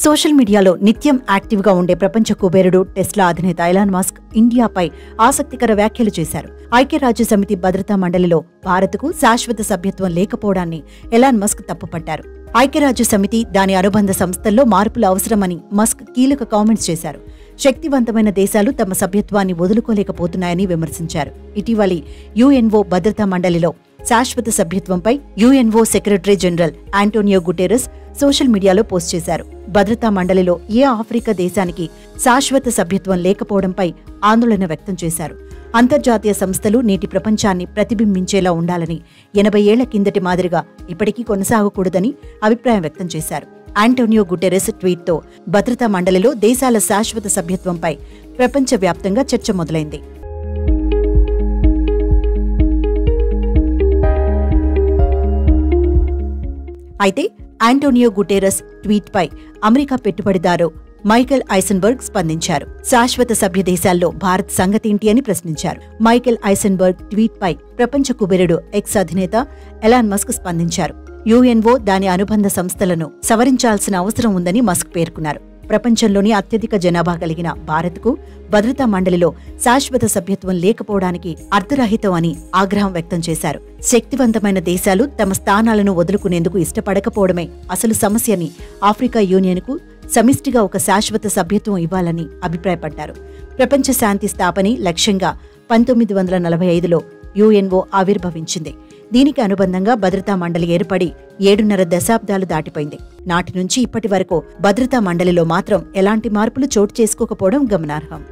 Social మీడియాలో నిత్యం యాక్టివ్గా ఉండే ప్రపంచ కుబేరుడు టెస్లా అధినేత ఎలాన్ మస్క్ ఇండియాపై ఆసక్తికర వ్యాఖ్యలు చేశారు. ఐక్యరాజ్యసమితి భద్రతా మండలిలో భారత్కు శాశ్వత సభ్యత్వం లేకపోవడాన్ని ఎలాన్ మస్క్ తప్పుపట్టారు. ఐక్యరాజ్యసమితి దాని అనుబంధ సంస్థల్లో మార్పులు అవసరమని మస్క్ కీలక కామెంట్స్ చేశారు. శక్తివంతమైన దేశాలు తమ సభ్యత్వాన్ని వదులుకోలేకపోతున్నాయని విమర్శించారు. ఇటీవలి యుఎన్ఓ భద్రతా మండలిలో శాశ్వత సభ్యత్వంపై UNO secretary general Antonio Guterres social మీడియాలో పోస్ట్ చేశారు. భద్రతా మండలిలో ఏ ఆఫ్రికా దేశానికి శాశ్వత సభ్యత్వం లేకపోవడంపై ఆందోళన వ్యక్తం చేశారు. అంతర్జాతీయ సంస్థలు నేటి ప్రపంచాన్ని ప్రతిబింబించేలా ఉండాలని 80 ఏళ్ల కిందటి మాదిరిగా ఇప్పటికీ కొనసాగకూడదని అభిప్రాయం వ్యక్తం చేశారు. ఆంటోనియో గుటెరస్ ట్వీట్తో భద్రతా మండలిలో దేశాల శాశ్వత సభ్యత్వంపై ప్రపంచవ్యాప్తంగా చర్చ మొదలైంది. అయితే ఆంటోనియో గుటెరస్ ట్వీట్పై అమెరికా పెట్టుబడిదారు మైకెల్ ఐసెన్బర్గ్ స్పందించారు. శాశ్వత సభ్య దేశాల్లో భారత్ సంగతేంటి అని ప్రశ్నించారు. మైకెల్ ఐసెన్బర్గ్ ట్వీట్పై ప్రపంచ కుబేరుడు ఎక్స్ అధినేత ఎలాన్ మస్క్ స్పందించారు. యుఎన్ఓ దాని అనుబంధ సంస్థలను సవరించాల్సిన అవసరం ఉందని మస్క్ పేర్కొన్నారు. ప్రపంచంలోని అత్యధిక జనాభా కలిగిన భారత్కు భద్రతా మండలిలో శాశ్వత సభ్యత్వం లేకపోవడానికి అర్థరహితం అని ఆగ్రహం వ్యక్తం చేశారు. శక్తివంతమైన దేశాలు తమ స్థానాలను వదులుకునేందుకు ఇష్టపడకపోవడమే అసలు సమస్యని ఆఫ్రికా యూనియన్కు సమిష్టిగా ఒక శాశ్వత సభ్యత్వం ఇవ్వాలని అభిప్రాయపడ్డారు. ప్రపంచ శాంతి స్థాపనే లక్ష్యంగా 1945లో యుఎన్ఓ ఆవిర్భవించింది. దీనికి అనుబంధంగా భద్రతా మండలి ఏర్పడి 7.5 దశాబ్దాలు దాటిపోయింది. నాటి నుంచి ఇప్పటి వరకు భద్రతా మండలిలో మాత్రం ఎలాంటి మార్పులు చోటు చేసుకోకపోవడం గమనార్హం.